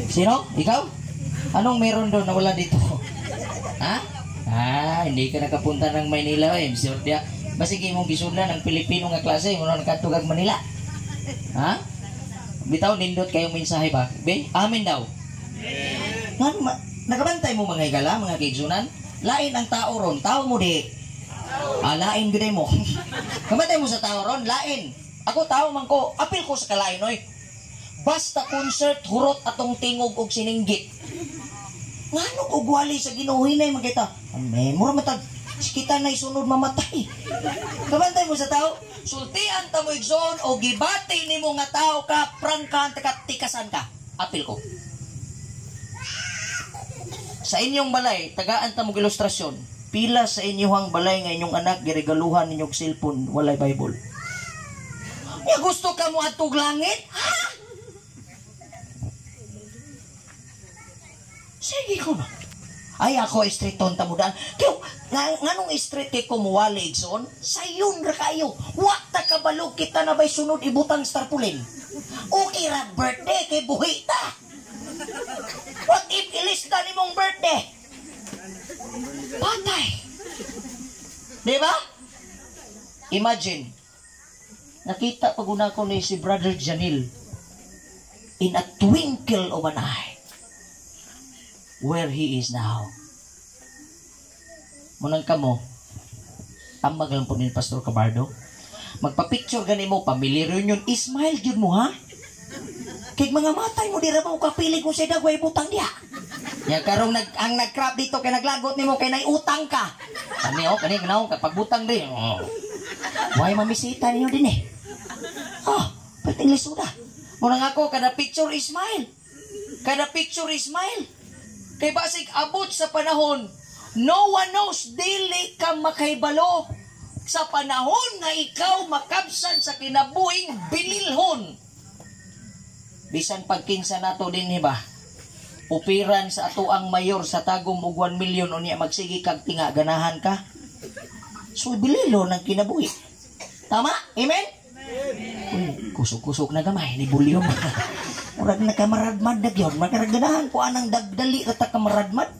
Sino? Ikaw? Anong meron doon na wala dito? Ha? Hindi ka nakapunta ng Manila eh. Dia, basig imong gisundan ng Pilipino nga klase mo nakatugag Manila. Ha? Bitaw nindot kayong mensahe ba? Be, amin daw. Nakabantay mo mga higala, mga kaigsunan? Lain ang tao ron, tao mo di. Lain gede mo. Kabantay mo sa tao ron, lain. Ako tao man ko, apil ko sa kalain oy. Basta concert, hurot atong tingog og sininggi. Ngano og wali sa ginuhinay makita. Mura matag kita na isunod mamatay. Kabantay mo sa tao, sultian ta mo igsoon o gibati nimo nga tao ka, prangkan tikasan ka. Apil ko. Sa inyong balay, tagaan ta mo ilustrasyon. Pila sa inyong balay nga inyong anak giregaluhan ninyong cellphone, walay Bible. Ya gusto ka mo atog langit? Ha? Sige ko na. Ay ako street tonta mo daan. Kaya nganong street kay kumuwali igsoon? Sayon ra kayo. Wa ta kabalo kita na bay sunod ibutang starpulin. Okay ra birthday kay buhi ta. What if ilista ni mong birthday? Patay. Diba? Imagine. Nakita pag-una ko ni si Brother Janil in a twinkle of an eye where he is now. Munang kamo, tambag lang po ni Pastor Cabardo. Magpa-picture gani mo, family reunion, ismile yun mo ha? Kaya mga matay mo, di ra mo kapilig kung siya dagway butang diya. Ya karong ang nag-crap dito, kay naglagot ni mo, kay naiutang ka. Kani o, kani ganaw, kapag butang din. Why mamisita ninyo din eh? Pating lisuda. Munang ako, kada picture ismile. Kada picture ismile. Kay basig abot sa panahon, no one knows, dili ka makaibalo sa panahon nga ikaw makabsan sa kinabuhing bililhon. Bisan pagkinsa nato din ba? Upiran sa ato ang mayor sa tagong og 1 million unya magsigi kag tinga ganahan ka. So bililo ng kinabuhi. Tama? Amen? Kusok-kusok na gamay ni bulyo. Murag na kamaradmad na gyud, makaraganahan ko anang dagdali rata kamaradmad.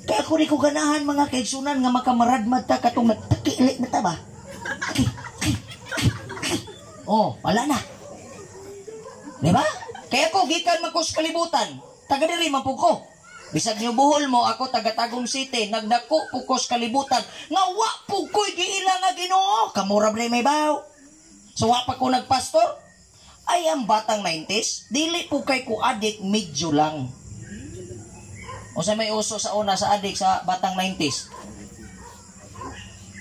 Kaya ko rin ko ganahan mga kaigsunan nga makamaradmad ta katong nagtakilik na ta ba? Wala na. Diba? Kaya ko gikan magkos kalibutan. Taga diri man pud ko. Bisag niyo buhol mo ako taga Tagum City, nagdako pukos kalibutan. Nga wa pud ko'y giila nga Ginoo. Kamura may baw. So wa pa ko nagpastor. Ay ang batang 90s, dili po kay ko adik, medyo lang. O sa may uso sa una sa adik sa batang 90s.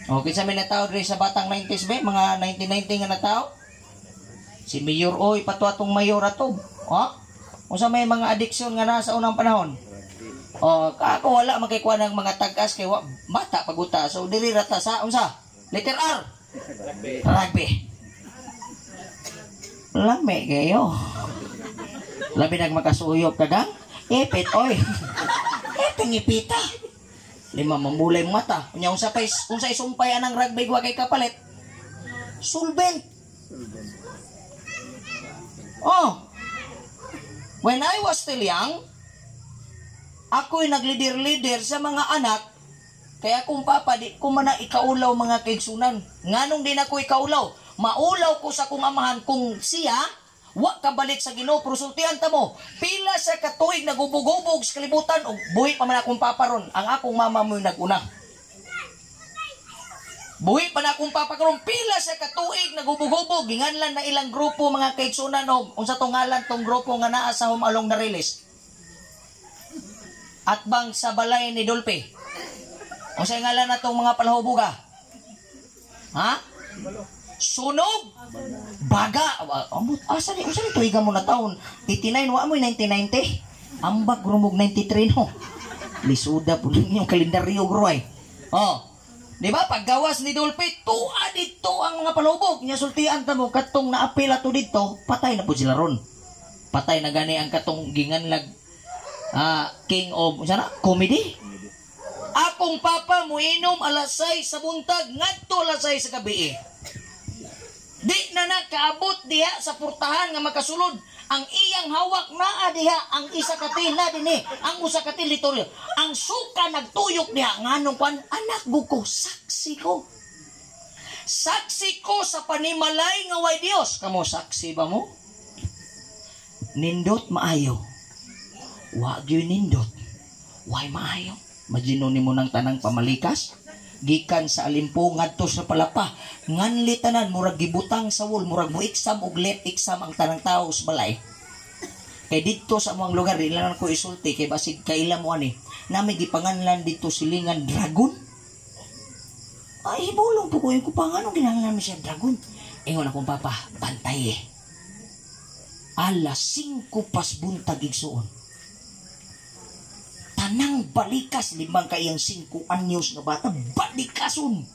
Okay, sa may natao rin sa batang 90s ba? Mga 1990 nga natao. Si Mayor, patuatong Mayor ato. O sa may mga addiction nga na sa unang panahon. Ako wala makikuha ng mga tagas kay bata paguta. So dili rata sa unsa? Letter R. Rugby. Lame kayo. Labi nang makasuyop kagang ipit oy. Ipita. Lima mamulay mata. Unya unsay sumpay anang rugby wa kay kapalit. Solvent. When I was still young, ako'y naglider-lider sa mga anak. Kaya kung papa, di ko man na ikaulaw mga kaigsunan. Nganong din ako ikaulaw? Maulaw ko sa kung amahan kung siya, wa kabalik sa Ginoo, pero sultihan ta mo, pila sa katuig nagubog-ubog sa kalibutan, o buhi pa man akong paparon, ang akong mama mo'y naguna. Buhi pa na akong paparon, pila sa katuig nagubog-ubog, ginganlan na ilang grupo mga kaigsunan, o unsa tong ngalan tong grupo nga naa sa Home Along na release. At bang sa balay ni Dolpe. Unsay ngalan na tong mga palahubuga? Ha? Sunog? Baga? Asa ni tuiga mo na taon? 89, wa mo 1990? Ambak rumog 93 no? Lisuda po yung kalendaryo groy. Di ba? Paggawas ni Dolpe, tuwa dito ang mga palubog. Nya sultian ta mo, katong naapela to dito, patay na po sila ron. Patay na gani ang katong ginganlag king of, sana? Comedy? Akong papa mo inom alasay sa buntag, ngadto alasay sa gabi. Di na nakaabot diha sa purtahan nga makasulod. Ang iyang hawak naa diha ang isa ka tila dinhi, ang usa ka tilitoryo. Ang suka nagtuyok diha nganong kwan anak buko saksi ko. Saksi ko sa panimalay nga way Dios. Kamo saksi ba mo? Nindot maayo. Wa gyud nindot. Way maayo. Majino nimo nang tanang pamalikas gikan sa alimpo ngadto sa palapa nganli tanan murag gibutang sa wol murag mo exam og let exam ang tanang tawo sa balay. Kay dito sa among lugar dili lang ko isulti kay basig kaila mo ani nami gipanganlan dito silingan dragon. Ay bulong po ko yung kupang anong ginangan siya dragon. Ingon akong papa pantay alas 5 pas buntag igsuon. Tanang balikas limang kayang 5 anyos nga bata balikason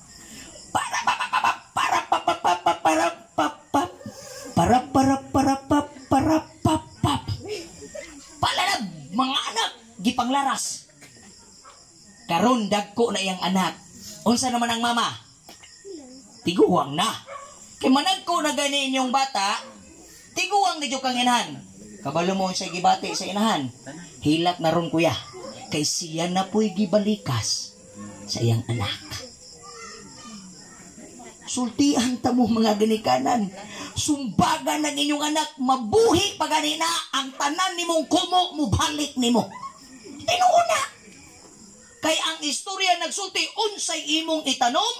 para pala mga anak gipanglaras karon dagko na iyang anak. Unsa naman ang mama? Tiguwang na. Kay manag ko na gani inyong bata, tiguwang ni kang inahan. Kabalo mo sa gibati sa inahan. Hilak na ron kuya. Kay siya na po'y gibalikas sa iyang anak. Sultihan ta mo mga ganikanan. Sumbagan ng inyong anak, mabuhi pa ganina ang tanan nimong kumo mo balik nimo. Tinuuna. Kay ang istorya nagsulti unsay imong itanom,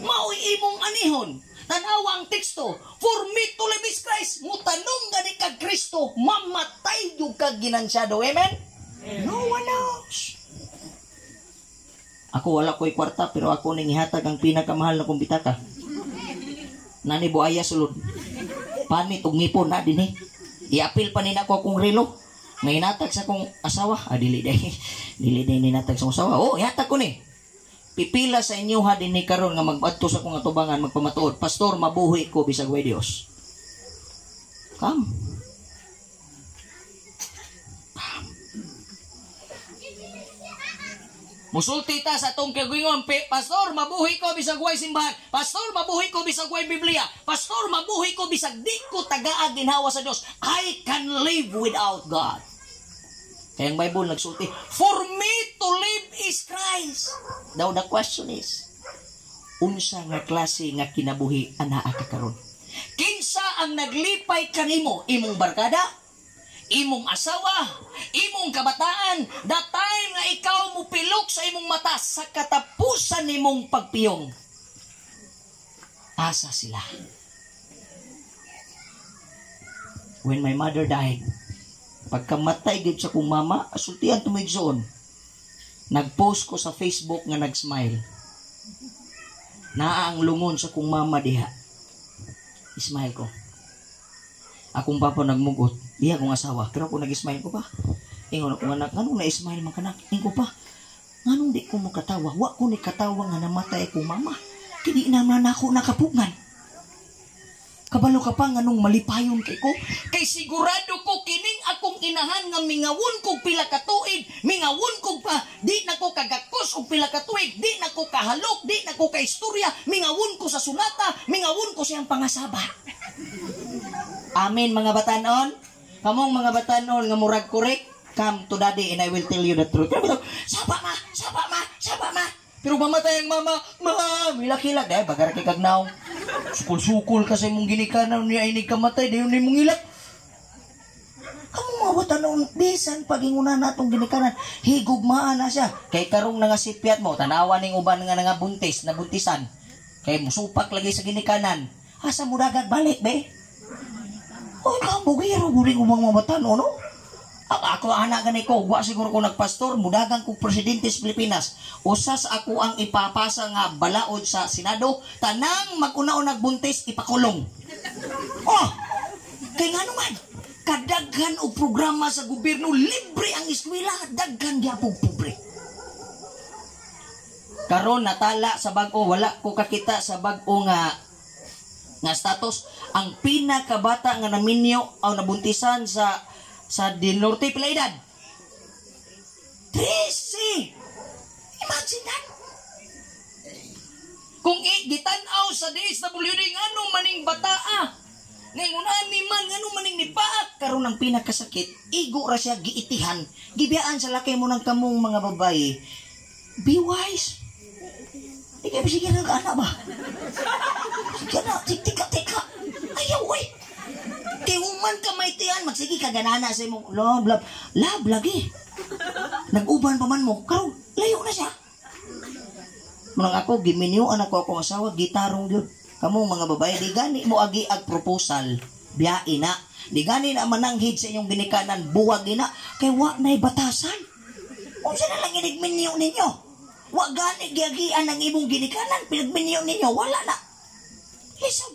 mao'y imong anihon. Tanawa ang teksto, for me to live is Christ. Mutanong gani kag Kristo, mamatay yung kag ginansyado. Amen? No one else. Ako wala ko'y kwarta pero ako ning ihatag ang pinakamahal na kong bitaka. Nani buaya sulod. Pani tong ngipon na dinhi. Iapil pa nina ko akong relo. Nga inatag sa kong asawa. Dili day. Dili day ninatag sa asawa. Oh, ihatag ko ni. Pipila sa inyo ha dinhi karon nga magbato sa kong atubangan magpamatuod. Pastor, mabuhi ko bisag way Dios. Come. Musulti ta sa atong kagingon, Pastor, mabuhi ko bisag way simbahan. Pastor, mabuhi ko bisag way Biblia. Pastor, mabuhi ko bisag di ko tagaa ginhawa sa Dios. I can live without God. Kaya ang Bible nagsulti, for me to live is Christ. Now the question is, unsa nga klase nga kinabuhi anaa ka karon? Kinsa ang naglipay kanimo? Imong barkada? Imong asawa, imong kabataan, the time nga ikaw mo pilok sa imong mata sa katapusan nimong pagpiyong. Asa sila? When my mother died, pagkamatay gid sa kong mama, asultian tumigsoon. Nagpost ko sa Facebook nga nagsmile. Naa ang lungon sa kong mama diha. Ismile ko. Akong papa nagmugot, di akong asawa, pero ako nag-smile ko pa. Ingon ako anak, nganong na-smile man kanak? Ingon ko pa, nganong di ko makatawa? Wa ko ni katawa nga namatay akong mama. Kini naman ako nakapugngan. Kabalo ka pa nganong malipayon kay ko? Kay sigurado ko kining akong inahan nga mingawon kog pila ka tuig, mingawon kog pa, di na ko kagakos og pila ka tuig, di na ko kahalok, di na ko kaistorya, mingawon ko sa sunata, mingawon ko siyang pangasaba. Amen mga batanon. Kamong mga batanon nga murag korek, come to daddy and I will tell you the truth. Saba ma, saba ma, saba ma. Pero mamatay ang mama, hilak-hilak dahil bagar kay kagnaw. Sukul-sukul kasi mong ginikanan niya inig kamatay dahil ni mong hilak. Kamong mga batanon, bisan pagingunan natong ginikanan, higugmaan na siya. Kay karong nangasipyat mo, tanawa ning uban nga nangabuntis, nabuntisan. Kay musupak lagi sa ginikanan. Asa mo dagat balik be? Oy, kabugiro guring umang mamatan, no? Ako anak gani ko, wa siguro ko nagpastor, mudagan ko presidente sa Pilipinas. Usas ako ang ipapasa nga balaod sa Senado, tanang mag-una-una nagbuntis ipakulong. Oh, kay nga naman, kadaghan og programa sa gobyerno, libre ang eskwela, daghan gyapon pobre. Karon natala sa bag-o, wala ko kakita sa bag-o nga status. Ang pinakabata nga naminyo o nabuntisan sa Del Norte pila edad? 13. Imagine that. Kung gitanaw sa DSWD nga anong maning bataa Ngayon ani man ngano maning nipaak karon ang pinakasakit, igo ra siya giitihan, gibiyaan sa lakay mo ng kamong mga babae. Be wise. Ikaw sige na ana ba? Sige na, tika. Ayaw oy. Tiuman ka may tiyan, magsige ka ganana sa imong love lagi. Nag-uban pa man mo, karon layo na siya. Manang ako giminyo anak ko akong asawa gitarong gyud. Kamong mga babae, di gani mo agi ag proposal, biyain na. Di gani na mananghid sa inyong ginikanan, buwag na. Kay wa na'y batasan. Kung saan na lang inigminyo ninyo. Wa gani giagian ang imong ginikanan, pinagminyo ninyo, wala na. Listen,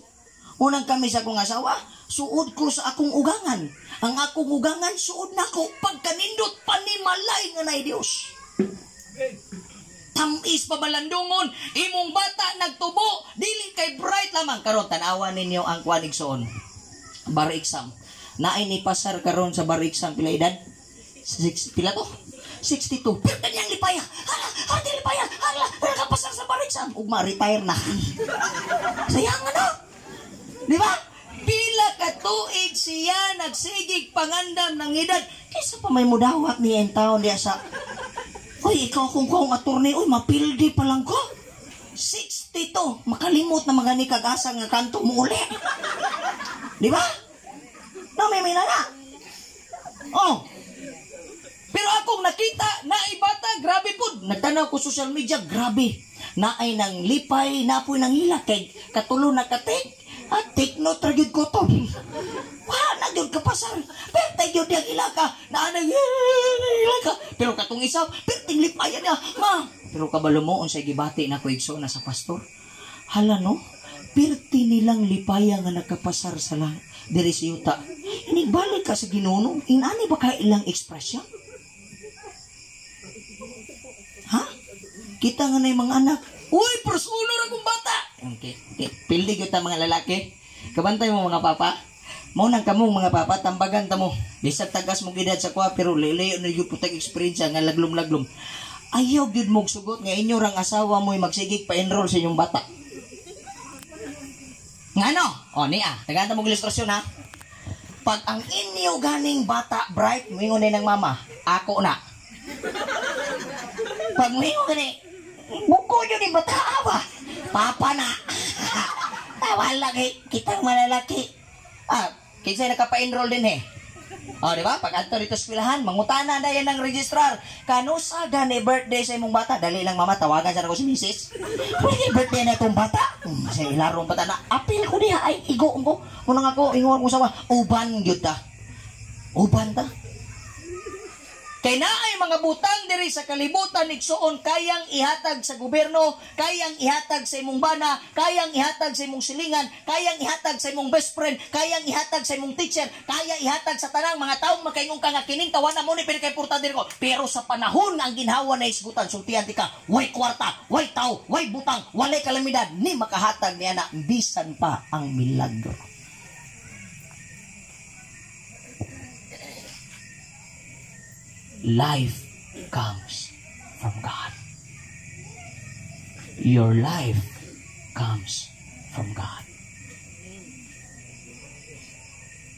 unang kami sa akong asawa, suod ko sa akong ugangan. Ang akong ugangan, suod na ko. Pagkanindot, panimalay nga na'y Diyos. Tamis pabalandungon, imong bata nagtubo, dili kay bright lamang. Karon tanawan ninyo ang kuanigsoon. Bar exam. Naay ni pasar karon sa bar exam pila edad? Pila to? 62. Pero kanyang lipaya. Hala, lipaya. Hala, nakapasar sa bar exam. Ug ma-retire na. Sayang ano? Di ba? Pila ka tuig siya nagsigig pangandam ng edad. Kaysa pa may mudawat niya ang taon diya sa... Uy, ikaw kung attorney, uy, mapildi pa lang ko. 62, makalimot na magani kag-asa nga kanto mo uli. Di ba? No, may na. Oh. Pero akong nakita, naibata, grabe po. Nagtanaw ko social media, grabe. Naay nang lipay, napoy nang hila, kay katulo na katik. At take note, ragyod ko to. Wala na yun kapasar. Pero tayo yung ilaka. Naanang ilaka. Pero katong isaw, pero tinglip ayan niya. Ma. Pero kabalo mo, unsay gibati na ko igso na sa pastor. Hala no, perti nilang lipaya nga nakapasar sa lang. Diri si Yuta. Inigbalik ka sa Ginoo. Inani ba ka ilang ekspresyon? Ha? Kita nga na yung mga anak. Uy, pros-uno ra kong bata. Okay. Pildi kita mga lalaki. Kabantay mo mga papa. Mo nang kamong mga papa, tambagan ta mo. Bisag tagas mo gidad sa kwa, pero liliyo na yung putang experience nga laglom-laglom. Ayaw gyud mong sugot nga inyo rang asawa mo'y magsigig pa-enroll sa inyong bata. Ngano? O niya, tagantang mong ilustrasyon ha. Pag ang inyo ganing bata bright, moingon ng mama, ako na. Pag moingon gani, buko nyo ni bata ba? Papa na. Tawal lagi, kitang malalaki. Kinsay nakapa-enroll din eh. O, di ba? Pag anto dito eskwelahan, mangutana na yan ng registrar. Kanusa gani birthday sa imong bata? Dali lang mama, tawagan sa ako si misis. Pwede birthday na itong bata? Sa ilarong bata na, apil ko diha, ay, igo ko. Munang ako, ingon ko sa uban yun ta. Uban ta. Kay naay mga butang diri sa kalibutan igsuon kayang ihatag sa gobyerno, kayang ihatag sa imong bana, kayang ihatag sa imong silingan, kayang ihatag sa imong best friend, kayang ihatag sa imong teacher, kaya ihatag sa tanang mga taong makaingon ka nga kining tawanan mo ni pero kay importante ko. Pero sa panahon ang ginhawa na isgutan, sultihan di ka, way kwarta, way tao, way butang, walay kalamidad, ni makahatag niya na bisan pa ang milagro. Life comes from God. Your life comes from God.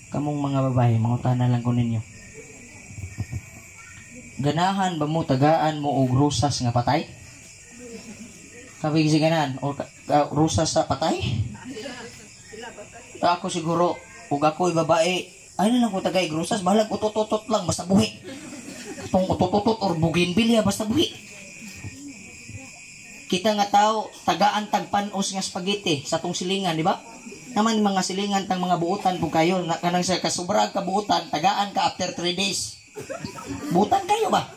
Kamong mga babae, mangutana lang ko ninyo. Ganahan ba mo, tagaan mo og rusas nga patay? Kabig si ganan, o rusas sa patay? Ako siguro, ug ako'y babae, ay na lang ko tagay rusas, bahalag utot-utot lang, basta buhi. Itong utot-utot or bougainvillea, basta buhi. Kita nga tao, tagaan tagpanos nga spaghetti sa tong silingan, di ba? Naman mga silingan tang mga buutan po kayo, kanang sa kasubrag ka buutan, tagaan ka after 3 days. Buutan kayo ba?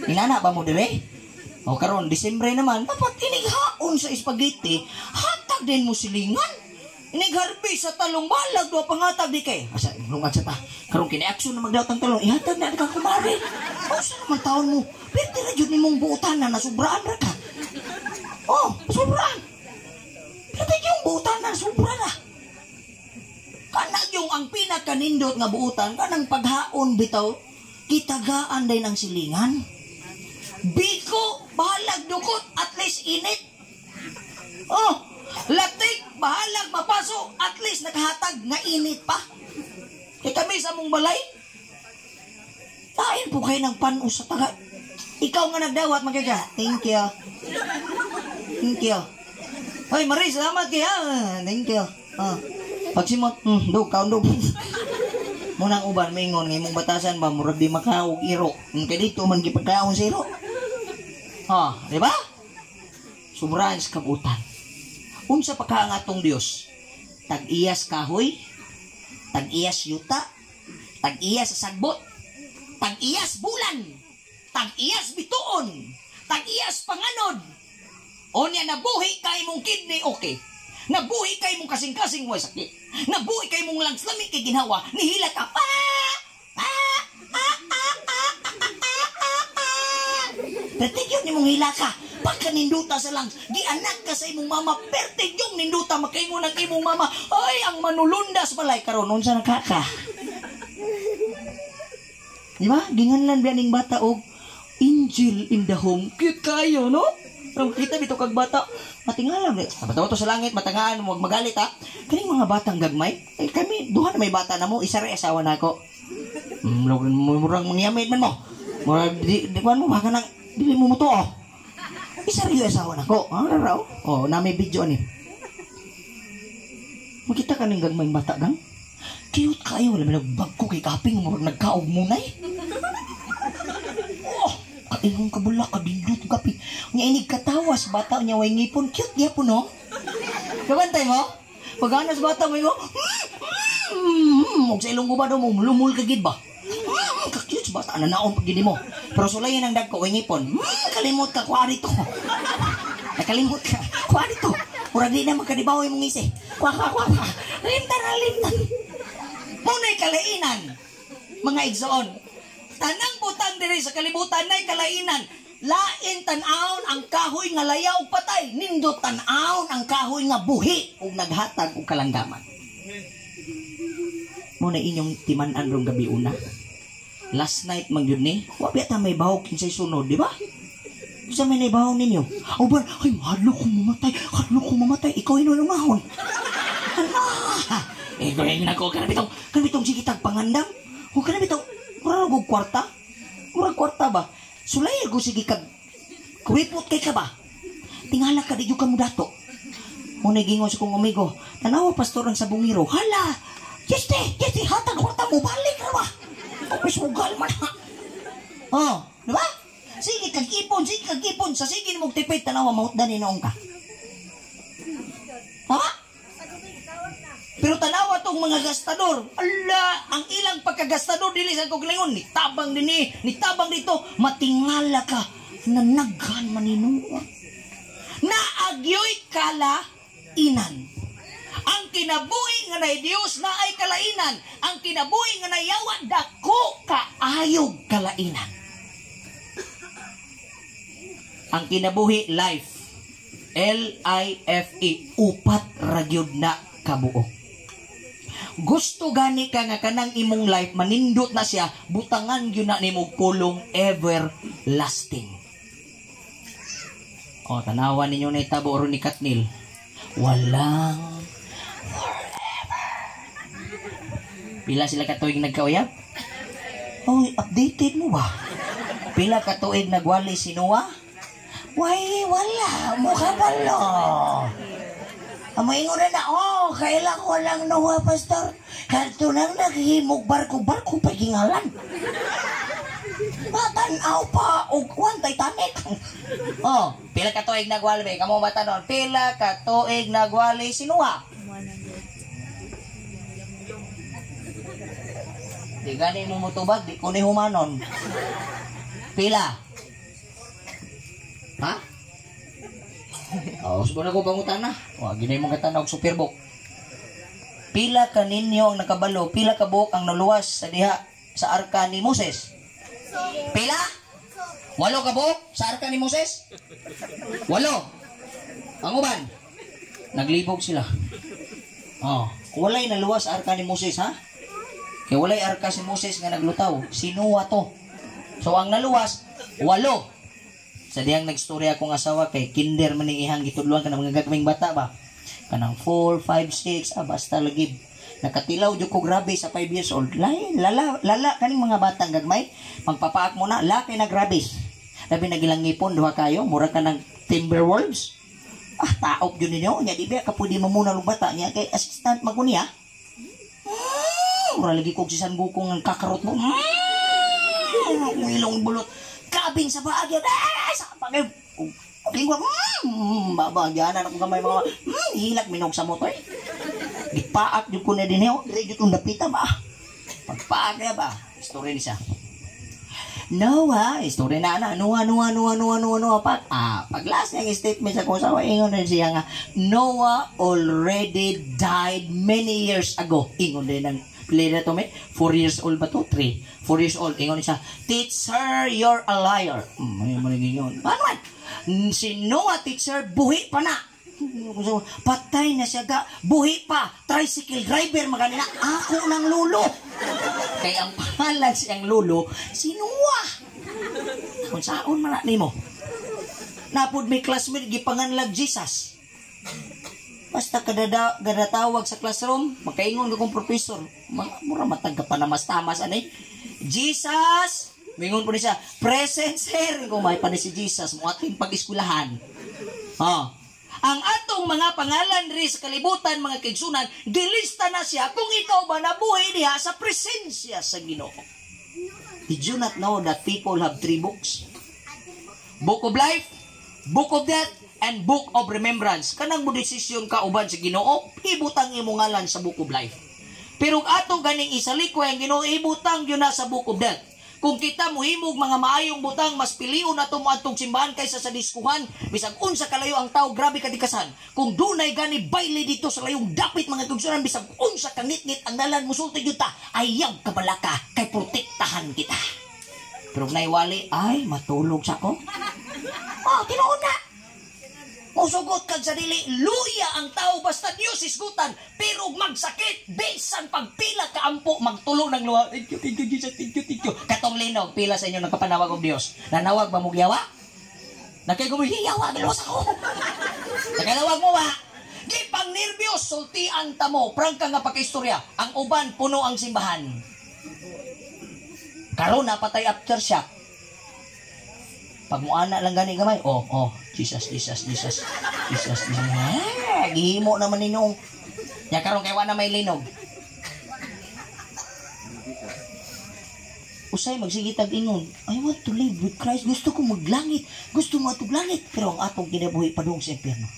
Inana ba mo dire? O karon Disyembre naman, dapat inighaon sa spaghetti, hatag din mo silingan. Inigharbi sa talong balag, doa pangatag di kay. Asa, lungan sa ta. Karon kini aksyon na magdaw tang talong, ihatag na ka kumari. O sa naman taon mo, pwede na yun nimong buutan na nasubraan ra ka. Oh, sobrang. Pwede yung buutan na sobra na. Kana yung ang pinakanindot nga buutan, kanang paghaon bitaw, kitagaan din ang silingan. Biko, balag dukot, at least init. Oh, latik, bahalag mapasok, at least nakahatag nga init pa. Kay kami sa mong balay, lain po kayo ng panos sa taga. Ikaw nga nagdawat, magaga. Thank you. Thank you. Hoy, Marie, salamat kaya. Thank you. Pagsimot, kaundog. Munang uban, maingon, ngay mong batasan ba, murag di makaog iro. Kaya dito, man gipagkaon sa iro. Di ba? Sobrang kabutan. Unsa pa ka ang atong Dios? Tag-iyas kahoy, tag-iyas yuta, tag-iyas sagbot, tag-iyas bulan, tag-iyas bituon, tag-iyas panganod. O niya, nabuhi kay mong kidney, okay. Nabuhi kay mong kasing-kasing way sakit. Nabuhi kay mong langslami kay ginhawa, nihila ka pa. Pertigyong ni mong hila ka. Pagka ninduta sa langs, gianak ka sa imong mama. Pertigyong ninduta makaingon ang imong mama. Ay, ang manulundas balay karon unsa nakaka. Di ba? Ginganlan ba ning bata og angel in the home. Cute kayo, no? Pero kita dito kag bata, matingalam. Matawa to sa langit, matangaan, huwag magalit ha. Kaning mga batang gagmay, kami, duha na may bata na mo, isa rin asawa na ako. Murang mangyamit man mo. Murang, di mo, baka nang, dili mo mo to, Isa rin yung asawa na ako. Raw? Na may video ni. Makita ka ng gagmay bata, gang? Cute kayo, wala may nagbag ko kay kaping, murang nagkaog munay. Kaingon ka bula, kadindot gapi. Nga inig katawas, bata niya way ngipon. Cute niya po, no? Kabantay mo? Pag-anas bata mo, huwag sa ilong ba daw mo, lumul ka gid ba? Ka-cute bata, nanaon pag gini mo. Pero sulayan ang dag ko, way ngipon. Nakalimot ka, kuha rito. Nakalimot ka, kuha rito. Murag di na magkadibaw yung mong isi. Kuha. Limtan. Muna'y kalainan, mga igsoon. Tanang butang diri sa kalibutan nay kalainan. Lain tan-aon ang kahoy nga layaw patay. Nindot tan-aon ang kahoy nga buhi ug naghatag og kalanggaman. Mo na inyong timan-an rong gabi una. Last night man gyud ni. Wa biya ta may bahog kinsay sunod, di ba? Sa may naibahaw ninyo. Oban, ay hadlo ko mamatay. Ikaw inulungahon. Ikaw yung nako kanabitong sige tag pangandam. O kanabitong murag kwarta ba? Sulay ako sige kag kuripot kay ka ba? Tingala ka di ka mo dato. Muna gingon sa kong amigo, tanawa pastor ang sabungiro. Hala! Yeste, hatag kwarta mo, balik na ba? Kapis mo galman ha. Diba? Sige kag ipon. Sa sige ni mong tipid, tanawa mautdan ni noong ka. Pero tanawa tong mga gastador. Ala, ang ilang pagkagastador dili sa koglingon. Nitabang dito. Matingala ka. Nanaghan maninuwa. Naagyoy kalainan. Ang kinabuhi nga na Dios na ay kalainan. Ang kinabuhi nga na yawa dako kaayog kalainan. Ang kinabuhi life. L-I-F-E. Upat ragyod na kabuo. Gusto gani ka nga kanang imong life manindot na siya, butangan gyud na nimo pulong everlasting. Tanawa ninyo na itabo ron ni Katnil. Walang forever. Pila sila katuig nagkauyab? Updated mo ba? Pila katuig nagwali si Noah? Wala. Mukha pala. Maingon na, kailan ko lang Noah, pastor. Karto nang naghihimog barko pagingalan. Matanaw pa, ugwan, Titanic. Pila ka tuig nagwali, kamo matanon, pila ka tuig nagwali si Noah. Di gani mo mutubag, di ko ni humanon. Pila? Ha? Siguro ko pangutan na. Ginay mong katanaw superbook. Pila ka ninyo ang nakabalo, pila ka buok ang naluwas sa diha sa arka ni Moses. Pila? 8 ka buok sa arka ni Moses? 8. Ang uban, naglibog sila. Kung walay naluwas sa arka ni Moses, ha? Kaya walay arka si Moses nga naglutaw. Sinuwa to. So ang naluwas, 8. Sa diyang nagstorya akong asawa kay kinder maning ihang gitudluan ka ng mga gagawing bata ba. kanang 4, 5, 6, basta lagi nakatilaw jud ko grabe sa 5 years old. Lala kaning mga batang gagmay, magpapaak mo na, laki na grabe. Labi nagilang ngipon duha kayo, mura ka ng Timberwolves. Taop yun ninyo, nya di ba kapudi mo muna lubata niya kay assistant maguniya. Mura lagi kog sisan bukong ng kakarot mo. Ilong bulot. Kabing sa baag yun. Sa pagay. Lingwa. Babagyanan ako gamay mga. Hilak minog sa motor. Gipaak yun ko na din yun. Dire yun napita ba? Pagpaak na ba? Story ni siya. Noah, story na Noah pa. Pag last niyang statement sa kusawa, ingon din siya nga, Noah already died many years ago. Ingon din ng later to me, 4 years old ba to? 3. 4 years old. Ingon siya, teacher, you're a liar. Ano man? Si Noah, teacher, buhi pa na. Patay na siya ga, buhi pa, tricycle driver maganina, ako ng lulo. Kaya ang pangalan siyang lulo, si Noah. Kung saan man ni mo. Napod may classmate, gipanganlag Jesus. Basta kadatawag sa classroom, magkaingon kong professor, mura matagka pa na mas tamas, anay, Jesus! Mingon po niya, present sir, kung may pa si Jesus, mo ating pag-iskulahan. Ang atong mga pangalan rin sa kalibutan, mga kaigsunan, gilista na siya kung ikaw ba nabuhay niya sa presensya sa Ginoo. Did you not know that people have 3 books? Book of Life, Book of Death, and Book of Remembrance. Kanang mo desisyon ka uban sa Ginoo, ibutang imo ngalan sa Book of Life. Pero atong ganing isaliko ang Ginoo, ibutang yun na sa Book of Death. Kung kita mo himog mga maayong butang, mas pilion na atong simbahan kaysa sa diskuhan, bisag unsa kalayo ang tao, grabe kadikasan. Kung dunay gani baile dito sa layong dapit mga kugsunan, bisag unsa kang ngit-ngit ang dalan mo sulti yun ta, ayaw kabalaka, kay protektahan kita. Pero naiwali, ay, matulog sa ko. Tinuod na. Musugot kag sa dili, luya ang tao basta Diyos isgutan, pero magsakit, bisan pagpila ka ampo, magtulong ng luha. Thank you, Jesus, thank you. Katong linog, pila sa inyo nagkapanawag ng Diyos. Nanawag ba mo giyawa? Nakay-gumihiyawa, galos ako. Nakanawag mo ba? Di pang nervyos, sultian ta mo, prangka nga pagkaistorya, ang uban, puno ang simbahan. Karon na patay aftershock. Pag mo ana lang gani gamay, Jesus. Gihimo naman ninyong. Ya karon kay wa na may linog. Usay magsigitag ingon, I want to live with Christ. Gusto ko maglangit. Gusto mo atong langit. Pero ang atong kinabuhi padung sa impyerno.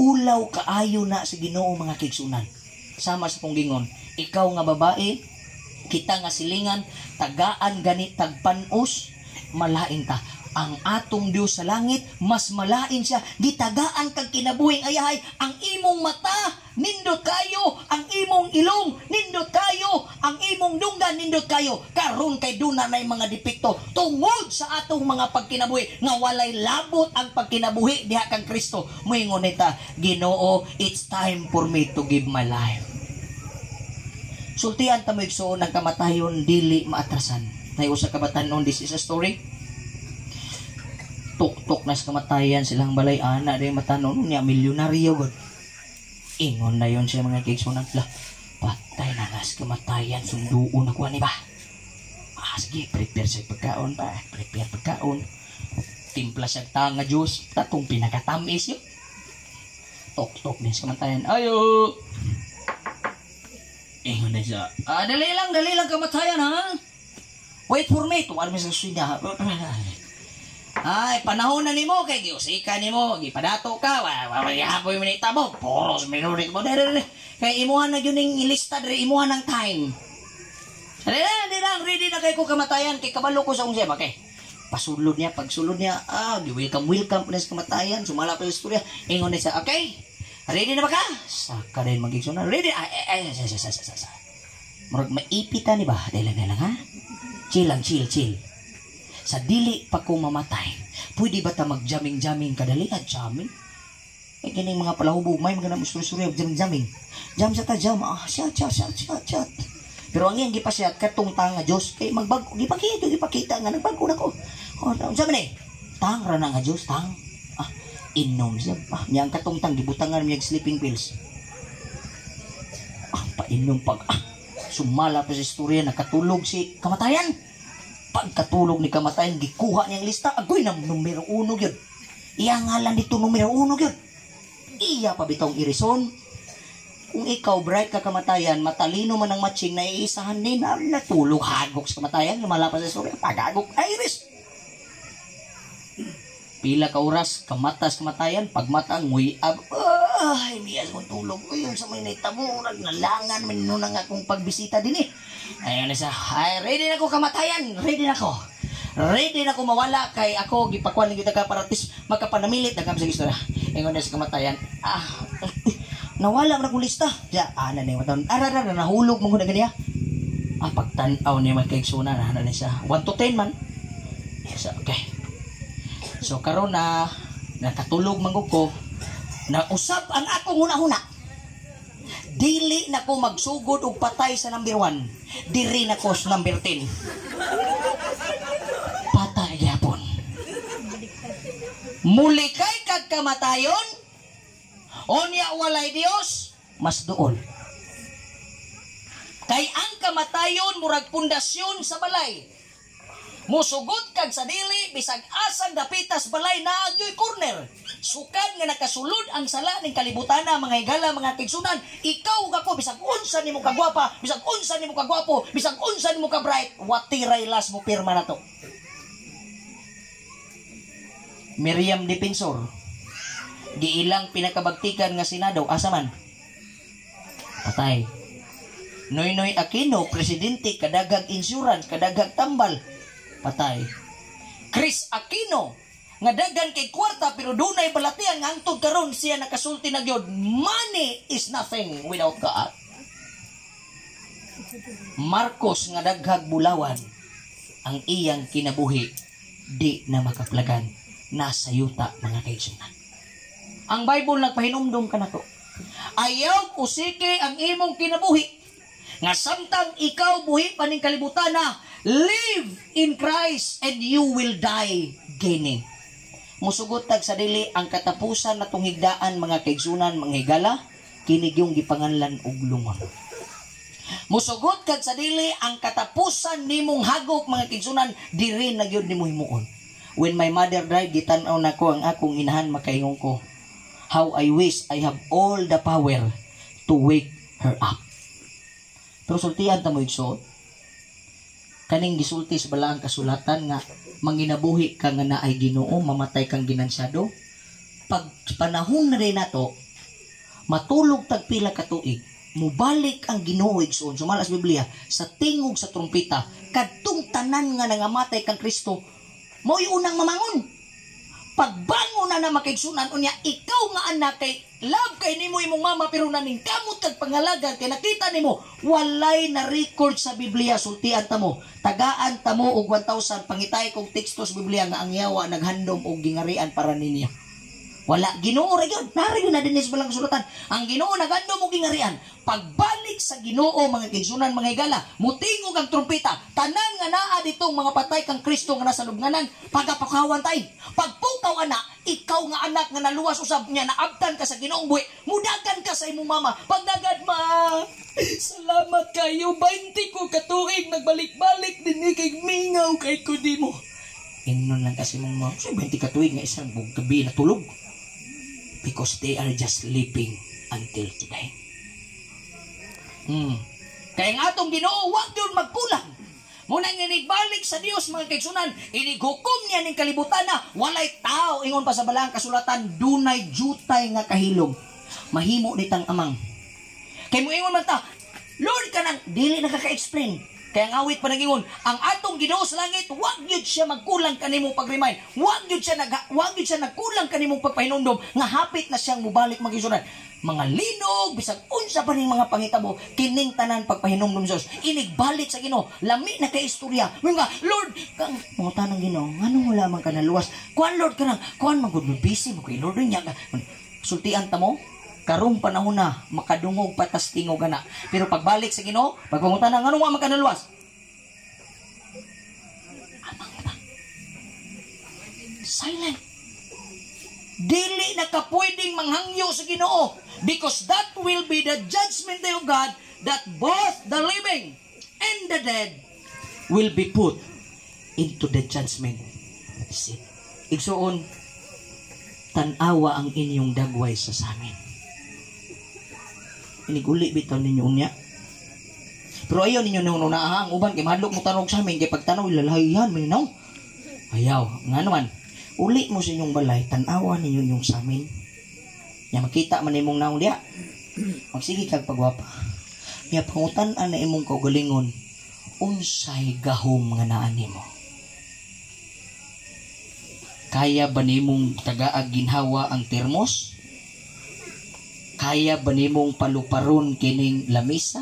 Ulaw kaayo na sa Ginoo mga kigsunan. Sama sa punggingon, ikaw nga babae, kita nga silingan, tagaan gani tagpanos, malain ta. Ang atong Dios sa langit, mas malain siya. Gitagaan kag kinabuhing ayahay. Ang imong mata, nindot kayo. Ang imong ilong, nindot kayo. Ang imong dunggan, nindot kayo. Karon kay duna na mga depekto. Tungod sa atong mga pagkinabuhi, nga walay labot ang pagkinabuhi diha kang Kristo. Moingon nita, Ginoo, it's time for me to give my life. Sultian ta mo igsoon ang kamatayon dili maatrasan. Tayo sa kabatanon, this is a story. Tuk-tuk na sa kamatayan silang balay ana rin matanon niya milyonaryo god. Ingon na yon siya mga kigsunan lah. Patay na nas kamatayan sunduon ako ani ba. Sige, prepare sa pagkaon ba. Prepare pagkaon. Timpla siya tanga juice tatong pinakatamis yun. Tuk-tuk na sa kamatayan. Ayo. Ingon na siya. Dali lang kamatayan ha. Wait for me. Tuwal mo sa suya. Ay, panahon na nimo kay giusika nimo, gipadato ka, hapoy minita mo, poros minurit mo, kay imuhan na yun yung ilista, imuhan ng time. Di lang, ready na kay ko kamatayan, kay kabalo ko sa unsya, okay? Pasulod niya, pagsulod niya, welcome po na sa kamatayan, sumala pa yung istorya, ingon na siya, okay? Ready na ba ka? Saka rin magigsunan, ready? Marag maipitan ni ba? Dahil lang ha? Chill lang, chill. Sa dili pa ko mamatay, pwede ba ta mag-jamming kadali at jamming? Kining mga palahubog, may mga namusuri-suri, jamming. Jam sa ta, jam. Shot. Pero ang iyang gipasyat, katong tanga Diyos, kay magbago, gipakita nga, nagbago na ko. Sabi ni, tang ra na nga Diyos, tang. Painom siya. Niyang katungtang gibutangan niya sleeping pills. Painom pag sumala pa sa istorya, nakatulog si kamatayan. Pagkatulog ni kamatayan, gikuha niyang lista. Agoy na numero 1 yun. Iya ngalan dito numero 1 yun. Iya pa bitong irison. Kung ikaw, bright ka kamatayan, matalino man ang matching na iisahan din, natulog hagok sa kamatayan, lumalapas sa istorya, pagagok, iris. Pila ka oras, kamatas kamatayan, pagmata, nguy ab, ay, miyas mo tulog ko yung sa may naitamo, nagnalangan, minunang akong pagbisita din eh. Ayun na siya, ay, ready na ko kamatayan, ready na ko. Ready na ko mawala kay ako, gipakuan ng kita para tis makapanamilit, nagkam sa istorya. Ingon na sa kamatayan, nawala mo na kong lista. Diya, na niya matawin. Nahulog mo ko na ganyan. Pagtanaw niya magkaigsuna na siya. 1 to 10 man. So, okay. So, karon na nakatulog man ko. Nausap ang akong huna-huna. Dili na ko magsugod og patay sa number 1. Diri na ko sa number 10. Patay yapon. Muli kay kag kamatayon. Onya walay Dios, mas dool. Kay ang kamatayon murag pundasyon sa balay. Musugot kag sa dili bisag asang dapitas balay na agyoy corner. Sukad nga nakasulod ang sala ning kalibutana mga higala mga kigsunan. Ikaw gako bisag unsa nimo kagwapa, bisag unsa nimo kagwapo, bisag unsa nimo ka bright, watiray las mo pirma na to. Miriam Defensor giilang pinakabagtikan nga Senado, asa man? Patay. Noynoy Aquino, presidente, kadagag insurance, kadagag tambal, patay. Chris Aquino, nga dagan kay kwarta pero dunay balatian nga hangtod karon siya nakasulti na gyud. Money is nothing without God. Marcos nga daghag bulawan, ang iyang kinabuhi di na makaplagan, nasa yuta mga kaigsunan. Ang Bible nagpahinumdum ka na to. Ayaw usiki ang imong kinabuhi. Nga samtang ikaw buhi pa ning kalibutan na, live in Christ and you will die gaining. Musugot tag sa dili ang katapusan na tunghigdaan mga kaigsunan, mga higala, kinig yung gipanganlan og lungon. Musugot kag sa dili ang katapusan nimong hagok mga kaigsunan, diri na gyud nimo himuon. When my mother died, gitan-aw nako ang akong inahan, makaingon ko, how I wish I have all the power to wake her up. Pero sultian ta mo igsoon. Kaning gisulti sa balaang kasulatan nga manginabuhi ka nga naay Ginoo, mamatay kang ginansyado. Pag panahon na rin nato, matulog tag pila ka tuig, mubalik ang Ginoo igsoon. Sumalas Biblia sa tingog sa trumpeta, kadtong tanan nga nangamatay kang Kristo, mo'y unang mamangon. Pagbangon na makaigsunan unya, ikaw nga anak kay love kay nimo imong mama pero naning kamot kag pangalagan kay nakita nimo walay na record sa Biblia. Sultian ta mo, tagaan ta mo og 1,000 pangitay kong teksto sa Biblia nga ang yawa naghandom og gingarian para ninyo. Wala, Ginoo ra gyud, nari gyud na dinis balang sulatan. Ang Ginoo naghandom og gingarian. Pagbalik sa Ginoo mga kaigsunan mga higala, mutingog ang trumpeta, tanan nga naa ditong mga patay kang Kristo nga nasa lubnganan, pagapakawan tay. Pagpukaw ana, ikaw nga anak nga naluwas usab niya, naabtan ka sa Ginoong buhi, mudagan ka sa imong mama. Pagdagad ma, salamat kayo, 20 ko katuig nagbalik-balik din kay mingaw kay kudi mo. Inon lang kasi mong mama, 20 katuig nga isang gabi natulog. Because they are just sleeping until today. Kaya nga atong Ginoo, wag yun magkulang. Muna ninigbalik sa Dios mga kaigsunan, inighukom niya ning kalibutan na walay tao, ingon pa sa balaang kasulatan, dunay jutay nga kahilom. Mahimo nitang amang. Kay mo ingon man ta, Lord ka nang, dili nakaka-explain. Kaya ang awit pa nag-ingon, ang atong Ginoo sa langit, wag yun siya magkulang kanimong pag-remind. Wag yun siya nagkulang kanimong pagpahinumdom, nga hapit na siyang mubalik mag-isunan. Mga linog, bisag unsa pa ning mga pangitabo, kining tanan pagpahinumdom sa Dios. Inigbalik sa Ginoo, lami na kay istorya. Mga Lord, kang mga tanang Ginoo, nganong wala man ka naluwas? Kuan Lord ka nang, kuan man gud busy mo kay Lord niya. Sultian ta mo, karong panahon na makadungog patas tingog ana. Pero pagbalik sa Ginoo, pagpangutan na nganong wa man ka naluwas? Amang ta. Silent. Dili na ka pwedeng manghangyo sa Ginoo, because that will be the judgment day of God, that both the living and the dead will be put into the judgment seat. Igsuon, tanawa ang inyong dagway sa samin. Iniguli bitaw ninyo unya. Pero ayaw ninyo nung naahang uban kay madlok mo tanog sa amin kay pagtanaw ilalahihan minaw. Ayaw, nga naman. Uli mo sa inyong balay, tanawa ninyo yung sa amin. Ya makita man imong naong diya. Magsige kag pagwapa. Ya pangutan-an na imong kaugalingon, unsay gahom nga naa nimo. Kaya ba nimong tagaag ginhawa ang termos? Kaya ba nimong paluparon kining lamisa?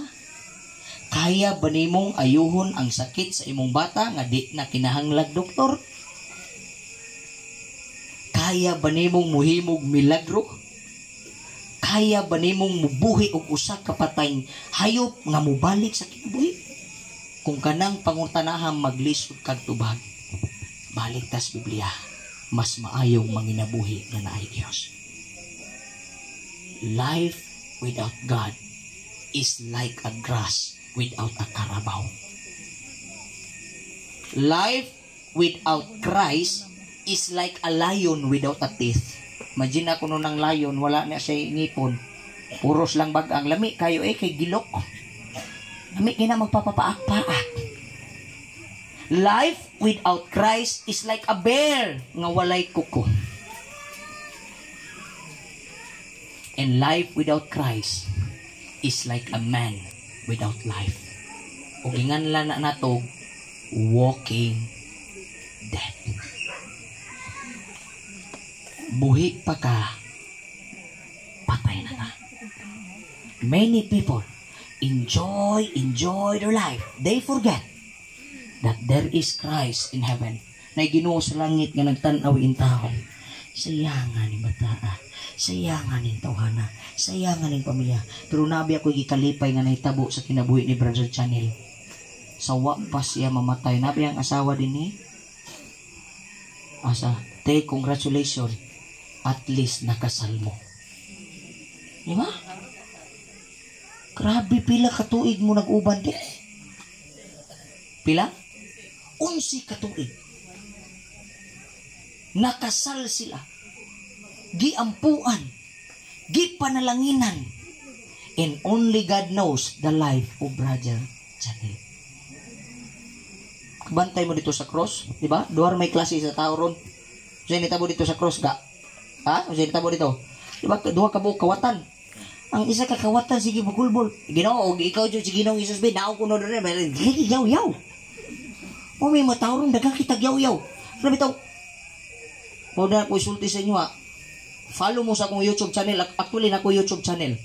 Kaya ba nimong ayuhon ang sakit sa imong bata nga di na kinahanglag doktor? Kaya ba nimong muhimog milagro? Kaya ba nimong mubuhi og usa ka patayng hayop nga mubalik sa kinabuhi? Kung kanang pangutanahang maglisod kag tubag, balik tas Biblia, mas maayong manginabuhi nga naay Dios. Life without God is like a grass without a carabao. Life without Christ is like a lion without a teeth. Imagine ako nun ng lion, wala na siya ngipon. Puros lang bagang. Lami kayo kay gilok. Lami kina magpapapaak-paak. Life without Christ is like a bear nga walay kuko. And life without Christ is like a man without life. O ginganlan na natog, walking dead. Buhi pa ka, patay na ka. Many people enjoy their life. They forget that there is Christ in heaven. Na Ginoo sa langit nga nagtanaw in tao. Sayangan ni bataa, sayangan ni tawhana, sayangan ni pamilya. Pero nabi ako gikalipay nga nahitabo sa kinabuhi ni Brother Chanel. Sawa pa siya mamatay. Nabi ang asawa din ni asa, te congratulations, at least nakasal mo. Diba? Grabe pila katuig mo nag-uban di. Pila? 11 katuig. Nakasal sila. Giampuan. Gipanalanginan. And only God knows the life of Brother Chanel. Bantay mo dito sa cross, di ba? Duwar may klase sa tao ron. Diyan nitabo dito sa cross ga. Ha? Diyan nitabo dito. Di ba? Duha ka buok kawatan. Ang isa ka kawatan sige bugulbol. Ginoo, ikaw jud sige Ginoong Hesus be, naog kuno dere, yaw-yaw. O may mataw ron daghang kitag yaw-yaw. Ano bitaw? Mo na ko isulti sa inyo ha. Follow mo sa akong YouTube channel. Actually na ko YouTube channel.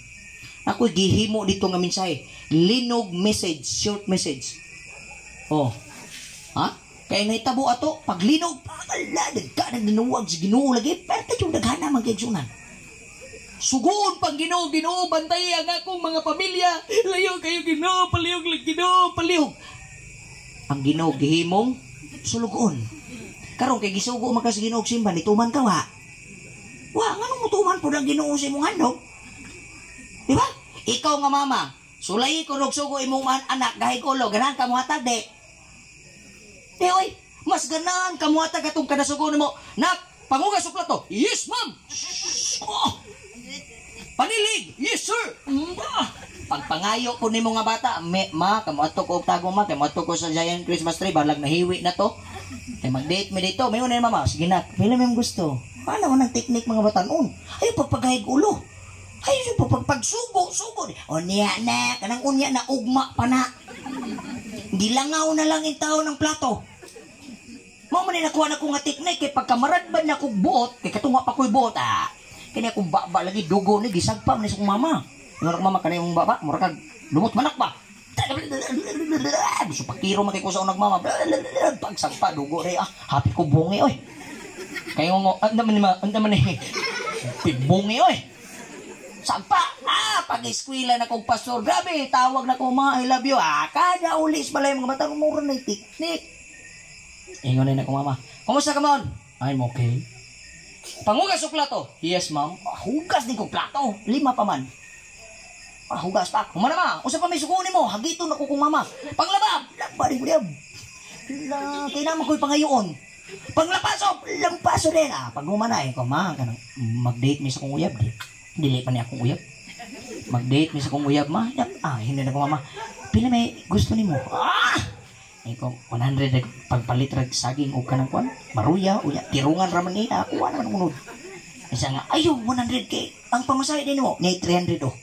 Ako gihimo dito nga mensahe. Linog message, short message. Oh. Ha? Kaya nahitabo ato, paglinog, ala, nagka-nagdinuwag si Ginoo lagi, pero yung daghana magkaigsunan. Sugoon pang Ginoo, bantay ang akong mga pamilya, layo kayo Ginoo, palihog. Ang Ginoo gihimong sulugon. Karon kay gisugo man ka sa Ginoo simba, nituman ka wa. Wa, nganong mutuman po ng Ginoo sa imong handog? Di ba? Ikaw nga mama, sulay ko sugo imong anak, gahig ulo, ganahan ka mo hatag, de. Oy, mas ganahan kamuata katong kadasugon mo. Nak, pangugas sa plato. Yes, ma'am. Oh. Panilig. Yes, sir. Pagpangayo ko ni mga bata, ma, kamuato ko tago ma, kamuato ko sa Giant Christmas tree, balag nahiwi na to. Kaya mag-date me dito. May una mama, sige na, pila mo yung gusto. Ano man ang teknik mga batanon? Ayaw pagpagahig ulo. Ayaw pagpagsugo. O niya na, kanang unya na ugma pa na. Gilangaw na lang yung tao ng plato. Mao man nakuha na ko nga teknik kay pagkamaradbad na kog buot kay katunga pa ko'y buot kini akong baba lagi dugo ni gisagpa man sa mama. Ngor mama kanay mong baba mura kag lumot manak ba. Biso pakiro man kay ko sa unang mama. Pagsagpa dugo re happy ko bungi oy. Kayo ngo andaman ni pibungi oy. Sagpa pag-eskwela na kong pastor grabe tawag na ko ma I love you kada ulis balay mga bata mura na teknik. Ingon na ko mama. Kumusta ka mon? I'm okay. Pangugas og plato. Yes, ma'am. Hugas din kong plato. 5 pa man. Hugas pa. Kumana ma, usa pa may sukunin mo, hagiton ako kung mama. Panglaba, Laba rin ko diyan. Kailangan ko'y pangayoon. panglapaso. Lampaso din. Pag humanay ko, kanang mag-date mi sa kong uyab. Dili pa niya akong uyab. Mag-date mi sa kong uyab, ma. Hindi na ko, mama. Pila may gusto ni mo? Ay ko, 100 pagpalit rag saging o kanang kwan. Maruya, uya, tirungan raman niya. Ako, naman unod. Isa nga, ayaw, 100 kay. Ang pamasahe din mo, ngay 300 oh.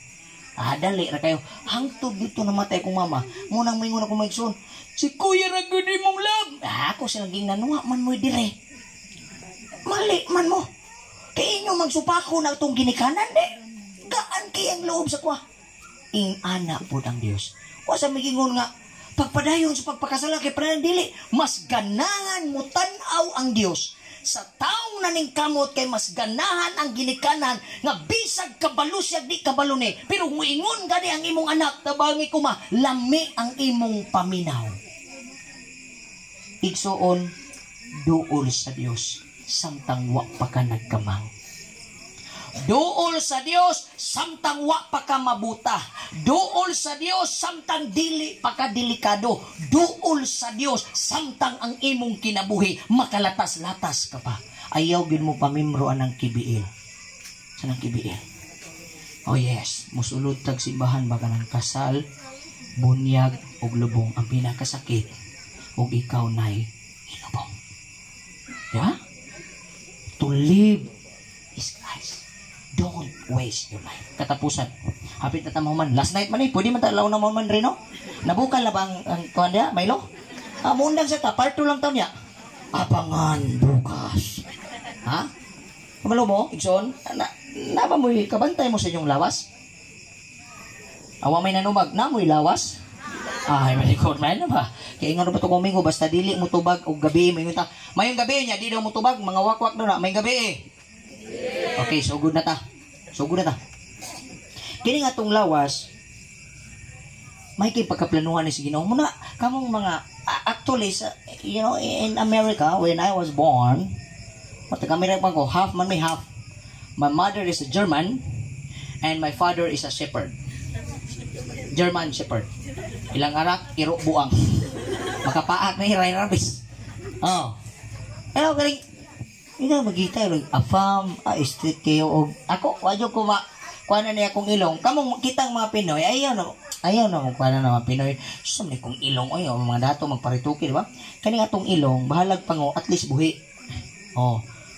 Dali ra kayo. Hangtod dito namatay kong mama. Munang may akong maigsoon. Si Kuya Raguni mong love. Ako silang ginanuha man mo dire. Mali man mo. Kaya inyo magsupako na itong ginikanan de. Gaan kayang loob sa kwa. Ing anak po ng Diyos. Wasa migingon nga, pagpadayon sa pagpakasala kay Pranang Dili, mas ganahan mo tanaw ang Diyos. Sa taong naning kamot kay mas ganahan ang ginikanan nga bisag kabalo siya di kabalo ni. Pero muingon gani ang imong anak, tabangi ko ma, lami ang imong paminaw. Igsoon, duol sa Dios, samtang wa pa ka nagkamang. Duol sa Dios, samtang wa pa ka mabuta. Duol sa Dios, samtang dili pa ka delikado. Duol sa Dios, samtang ang imong kinabuhi, makalatas-latas ka pa. Ayaw gid mo pamimroan ng kibiil. Sanang kibiil? Oh yes, musulod tag simbahan baka ng kasal, bunyag, o lubong. Ang pinakasakit, o ikaw na'y inubong. Yeah? To live is Christ. Don't waste your life. Katapusan. Hapit na tamo man. Last night man eh. Pwede man talaw na mo man rin, no? Nabukal na ba ang kuhan niya? Milo? Mundang sa ta. Part 2 lang taon niya. Abangan bukas. Ha? Kamalo mo, Igsoon? Naba mo'y kabantay mo sa inyong lawas? Awa may nanubag. Na mo'y lawas? Ay, malikod man na ba? Kaya nga ba ito kumingo? Basta dili mo tubag o gabi. Mayong gabi niya, di daw mo tubag. Mga wakwak na na. May gabi eh. Okay, so good na ta. Kini nga tong lawas, may kay pagkaplanuhan ni si Ginoo. Muna kamong mga actually in America when I was born, kami ko half man may half. My mother is a German and my father is a shepherd. German shepherd. Ilang arak iro buang. Makapaak na hiray rabis. Hello, galing. Ina magita yung afam, street kayo og ako wadyo ko kuha na niya kong ilong. Kamong kitang mga Pinoy, ayaw na kung kuha na mga Pinoy. Sumni kong ilong, mga dato magparituki, di ba? Kani atong ilong, bahalag pango, at least buhi.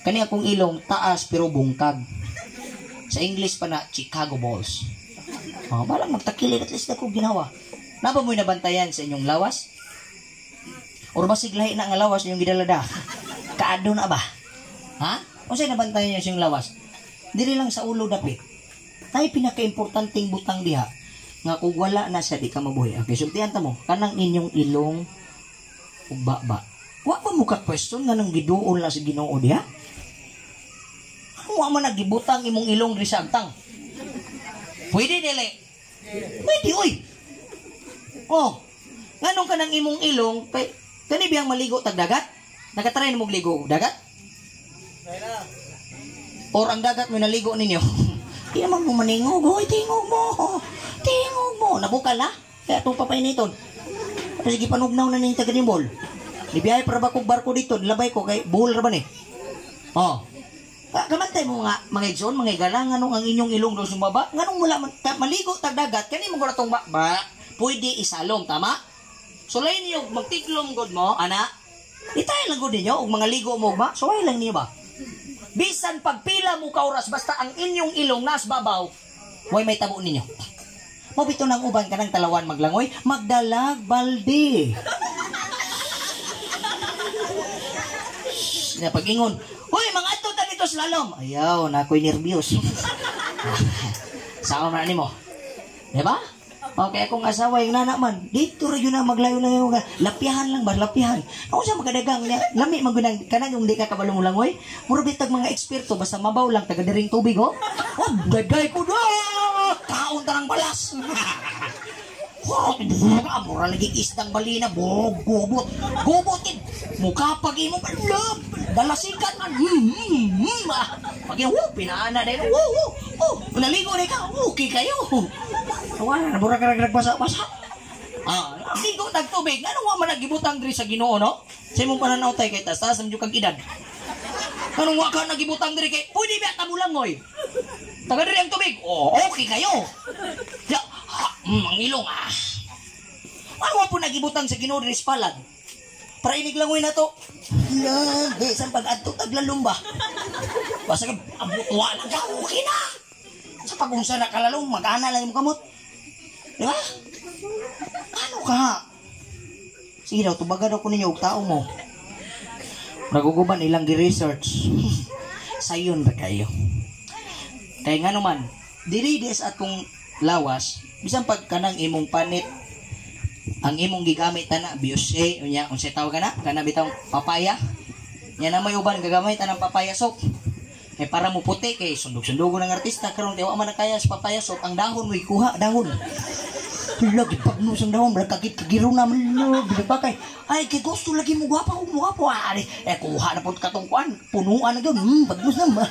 Kani akong ilong, taas pero bungkag. Sa English pa na, Chicago Bulls. Bahalag magtakilid, at least ako ginawa. Naba mo'y nabantayan sa inyong lawas? Or basiglahi na nga lawas yung gidalada? Kaado na ba? Ha? O sa'yo nabantayan niya siyang lawas? Dili lang sa ulo dapit. Tayo pinaka-importanting butang diha. Nga kung wala na siya, di ka mabuhay. Okay, sultihan ta mo. Kanang inyong ilong ubaba. Wa pa mo ka-question nga nang giduol na si Ginoo diha? Wa man nagibutang imong ilong diri sa agtang. Pwede dili. Pwede, oy. Nganong kanang imong ilong, kani biyang maligo tag dagat? Nakatry mo ligo dagat? Or ang dagat mo naligo ninyo? Di naman mo maningog. Hoy, tingog mo. Nabukal na? Kaya itong papainiton. Sige, panugnaw na ninyo taga-nimbol. Nibiyay para ba kong barko dito? Nilabay ko kay buhol ra ba ni? Kamantay mo mga igsoon, mga igala, nganong ang inyong ilong doon sumaba? Nganong mula maligo tag dagat? Kani mo ko na itong pwede isalom, tama? So, lain niyo, magtiklom god mo, ana? Itay lang god ninyo, og mga ligo mo, ba? So, ay lang niyo ba? Bisan pagpila mo ka oras basta ang inyong ilong nas babaw, way may tabo ninyo. Mabito nang uban ka ng talawan maglangoy, magdalag balde. Na pag-ingon, hoy mga ato ta dito slalom. Ayaw, na ako'y nervyos. Saan man nimo? Diba? Okay, akong asawa yung nana man, dito rin yun na maglayo-layo ka. Lapihan lang ba? Lapihan. Ako siya magkadagang niya. Lami magunang kanang yung di ka kabalong langoy. Muro bitag mga eksperto, basta mabaw lang, taga-diring tubig, daday ko na! Kaon tarang balas! Mura lagi isdang balina, gobot. Gobotin! Mukha pag imo love, dalasikan man. Pag yung pinaana din. Naligo din ka. Okay kayo. Wala na burag basa-basa. Ligo tagtubig. Ano wa man nagibutang diri sa Ginoo no? Sa imong pananaw tay kay taas sa kag edad. Anong wa ka nagibutang diri kay pwede ba tabulangoy? Taga diri ang tubig. Okay kayo. Ya, ang ilong Ano po nagibutang sa Ginoo diri sa palad? Para inig langoy na to. Bisan pag-adto taglalumba. Basta ka abutwa lang ka, okay na. Sa pag-unsa na kalalong, mag-ana lang yung kamot. Di ba? Ano ka? Sige daw, tubagan ako ninyo, tao mo. Naguguban ilang gi-research. Sayon na kayo. Kaya nga naman, diri-des atong lawas, bisan pag kanang imong panit, ang imong gigamit na BSA unya unsay tawag kana bitang papaya nya na may uban gagamit ng papaya soap kay para mo puti kay sundog-sundugo ng artista karon tiwa man kaya sa papaya soap ang dahon mo ikuha dahon lagi pagnus ang dahon blakakit kagiro na man bibakay ay kay gusto lagi mo guwapo kuha na pud katong kwan punuan na gyud pagnus na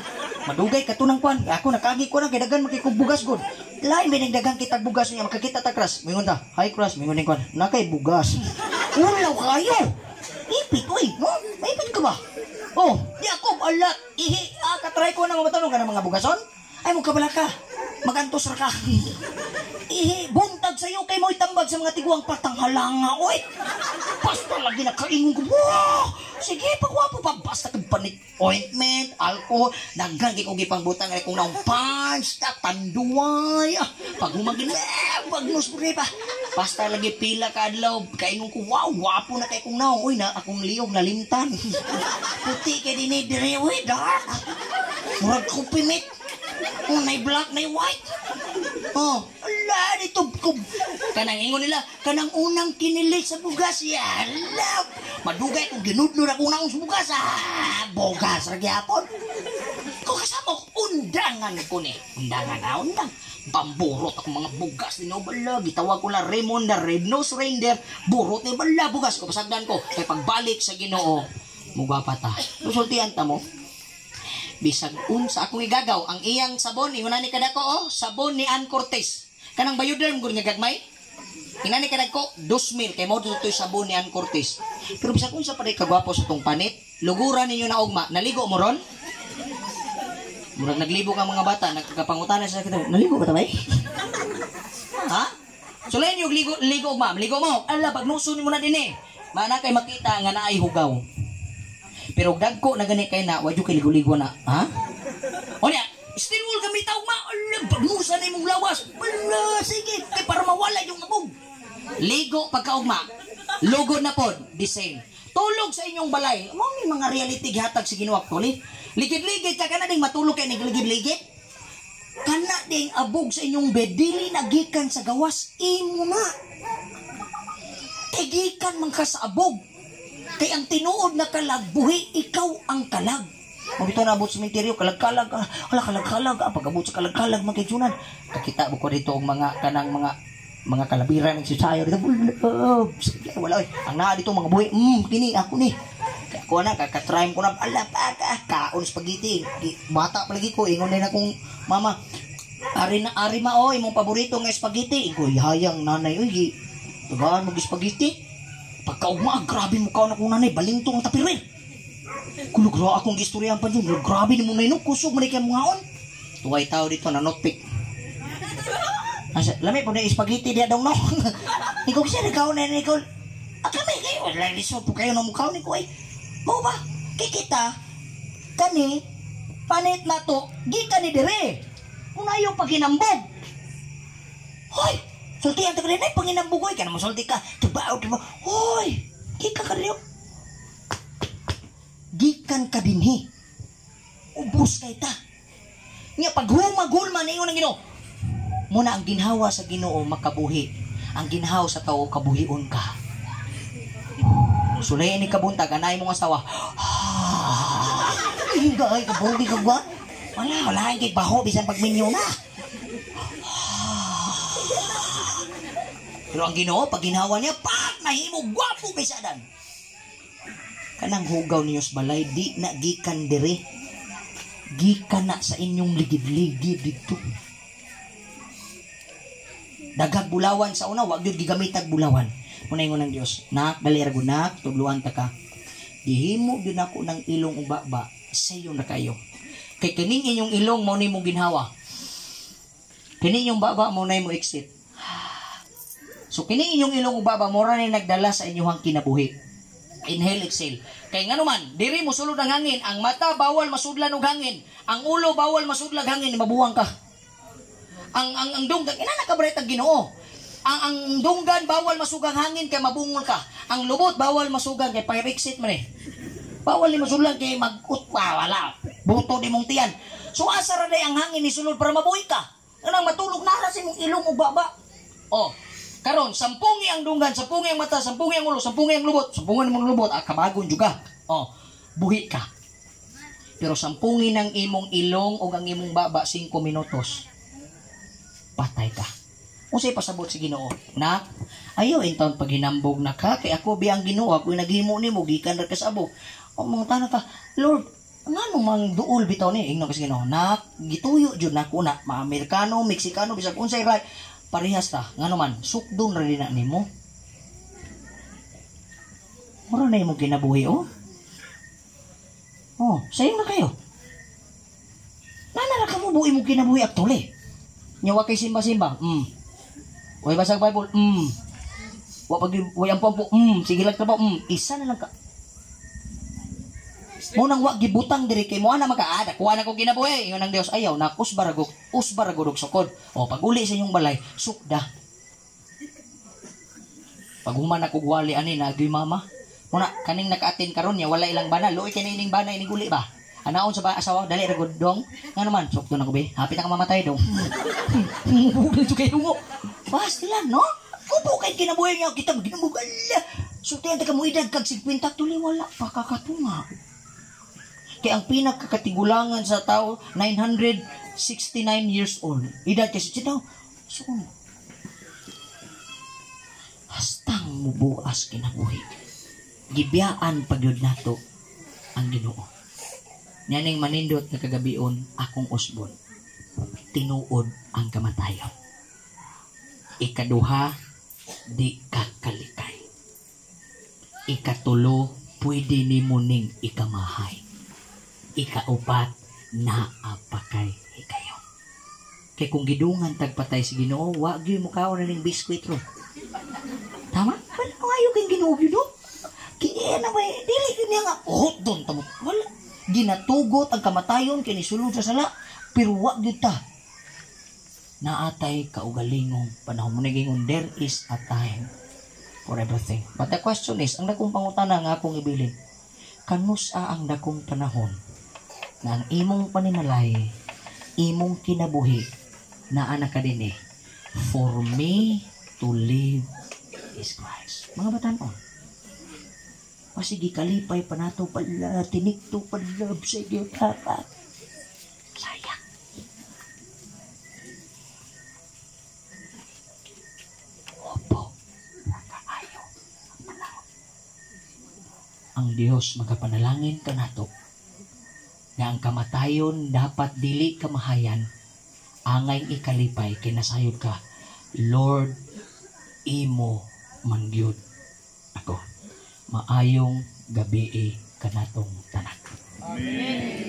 madugay katunang kwan ako nakagi ko na kay daghan makikubugas gud lain binig dagang kita bugas niya makakita ta crush mingon ta hi crush mingon ni kwan nakay bugas ulaw kayo ipit no ipit ka ba di ako alat katry ko na matanong ka ng mga bugason ay mo kabala ka magantos ra ka buntag sa'yo kay mo itambag sa mga tiguang patanghalanga basta lagi nakaingon ko sige pagwapo pa basta kag panit ointment alcohol daghan gi ko gipangbutang ay kung naong punch tanduay pag humagin bagnus ko pa basta lagi pila ka adlaw kaingon ko wow wapo na kay kung naong na akong liyog na limtan puti kay dinhi dire dark murag ko pimit nay black nay white ala dito kanang ingon nila kanang unang kinilig sa bugas yan madugay kung ginudlo na kung naong sa bugas bugas ra gyapon ko kasama undangan ko ni undang pamburot ako mga bugas ni bala gitawag ko na Raymond the Red-Nosed Reindeer burot ni bala bugas ko pasagdan ko kay pagbalik sa Ginoo mugapata sultian ta mo bisag unsa akong igagaw ang iyang sabon ingon ni kadako sabon ni Ann Cortez kanang Bioderm gud nga gagmay inani kadako 2,000 kay mo dito sabon ni Ann Cortez pero bisag unsa pa day kagwapo sa tong panit luguran ninyo na ugma naligo mo ron murag naglibo ka mga bata nagkapangutana sa kita naligo ba ta bay sulayan yung ligo ugma ligo mo ala pagnuso nimo na dinhi mana kay makita nga naay hugaw pero dagko na gani kay na wadyo kay ligo-ligo na onya still wall kami tawag pagnusa na imong lawas sige kay para mawala yung abog ligo pagkaugma lugod na pod the same tulog sa inyong balay mo ni mga reality gihatag sa Ginoo actually ligid-ligid ka kana ding matulog kay ligid-ligid kana ding abog sa inyong bed dili nagikan sa gawas imo na gikan man ka sa abog kay ang tinuod na kalag buhi ikaw ang kalag mabito na abot sa sementeryo kalag-kalag kalag-kalag pag-abot sa kalag-kalag magkayunan kakita mo ko dito ang mga kanang mga kalabiran ng sisayo dito wala ang naa dito mga buhi kini ako ni ako na kakatry ko na ala kaon spaghetti bata palagi ko ingon din akong mama ari ma imong paborito nga spaghetti ko hayang nanay tugaan mo spaghetti pagkaugma grabe mo kaon akong nanay balintong ang tapirin kulugra akong gistoryahan pa dyan grabe ni mo na inong kusog man ikay mga on tuway tao dito na notpick lamay po na spaghetti diya daw no ikaw kasi nagkaon na ikaw kami kayo wala lisod po kayo na mukhaw ni ko mau ba kikita kani panit na to gikan ni dire kung ayaw paginambog hoy sulti ang tagalin ay panginambugoy ka naman sulti ka tubaw hoy gikan ka rin gikan ka dinhi ubos kay ta nga paghumagulman na iyon ang Ginoo muna ang ginhawa sa Ginoo makabuhi ang ginhawa sa tao kabuhion ka sulayan ni kabuntag anay mong asawa hingay kabuhi ka ba wala kay baho bisan pagminyo na pero ang Ginoo pag ginhawa niya nahimo gwapo bisadan kanang hugaw ninyo sa balay di na gikan dire, gikan na sa inyong ligid-ligid dito. Dagag bulawan sa una, wag gyud gigamitag bulawan. Muna ingon ng Dios, nak dali ra gud nak, tubluan ta ka. Gihimo gyud nako ng ilong ubaba sayo na kayo. Kay kining inyong ilong mo nimo ginhawa. Kini inyong baba mo na mo exit. So kini inyong ilong ubaba mo ra ni nagdala sa inyong kinabuhi. Inhale, exhale. Kay ngano man, diri mo sulod ang hangin, ang mata bawal masudlan og hangin, ang ulo bawal masudlag hangin, mabuwang ka. Ang dunggan, ina nakabret ang Ginoo. Ang dunggan bawal masugang hangin kay mabungol ka. Ang lubot bawal masugang kay pa-exit man eh. Bawal ni masudlan kay mag-utpa wala. Buto di mong tiyan. So asa ra day ang hangin ni sulod para mabuhi ka. Kanang matulog na ra sa imong ilong ug baba. Oh, karon sampungi ang dunggan, sampungi ang mata, sampungi ang ulo, sampungi ang lubot, sampungi ang lubot, kabagon juga. Oh, buhi ka. Pero sampungi ng imong ilong o ang imong baba 5 minutos. Patay ka. Unsay pasabot si Ginoo? Nak, ayaw intaon pag hinambog na ka kay ako biyang Ginoo, ako naghimo nimo gikan ra ka sa abog. O mga tanong ka, Lord, ngano mang duol bitaw ni ingno kasi Ginoo? Nak, gituyo jud nako na, Amerikano, Meksikano, bisag unsay right. Parehas ta, ngano man, sukdon ra din na nimo. Mura na imong kinabuhi, oh. Oh, sayo na kayo. Nana ra ka mo buhi mo kinabuhi actually. Nyawa kay simba-simba, Way basag Bible, Wa pag way ampo, sige lang trabaho, Isa na lang ka. Mo nang wa gibutang diri kay mo ana makaada, kuha na ko ginabuhi, ingon ng Dios ayaw na usbaragog sukod. O pag uli sa inyong balay, sukda. Pag human ako gwali ani na agi mama. Muna kaning naka-attend karon nya wala ilang bana, luoy kay ining bana ining guli ba? Anaon sa asawa dali ra gud dong. Ngano man sukdo na ko be. Hapit na ka mamatay dong. Bugil to kay mo. Basta lang no. Kupo kay kinabuhi niya kita ginubugal. Suktian ta ka mo edad kag 50 tuloy wala pa kakatunga. Kay ang pinakakatigulangan sa tao 969 years old. Edad kasi sitaw. So hastang mubuas kinabuhi. Gibiyaan pagyud nato ang Ginoo. Nyaning manindot na kagabion akong usbon. Tinuod ang kamatayon. Ikaduha, di kakalikay. Ikatulo, pwede ni muning ikamahay. Ikaupat, naapakay ikayo. Kay kung gidungan tagpatay si Ginoo, wag yung mukha na ning biskwit ro. Tama? Wala ko ayaw kayong Ginoo yun do? Kaya na ba, dili ko niya nga, doon tamo. Wala. Ginatugot ang kamatayon kini sulod sa sala, pero wag gyud ta. Naatay kaugalingong panahon mo nagingon there is a time for everything. But the question is, ang dakong pangutana nga akong ibilin, kanusa ang dakong panahon na ang imong paninalay, imong kinabuhi na anak ka din for me to live is Christ. Mga batanon, sige kalipay pa nato pala, tinikto pala, sige papa. Sayang. Opo, nakaayo ang panahon. Ang Diyos magapanalangin ka nato na ang kamatayon dapat dili kamahayan, angay ikalipay kinasayod ka, Lord, imo mangyud ako. Maayong gabi kanatong tanan. Amen.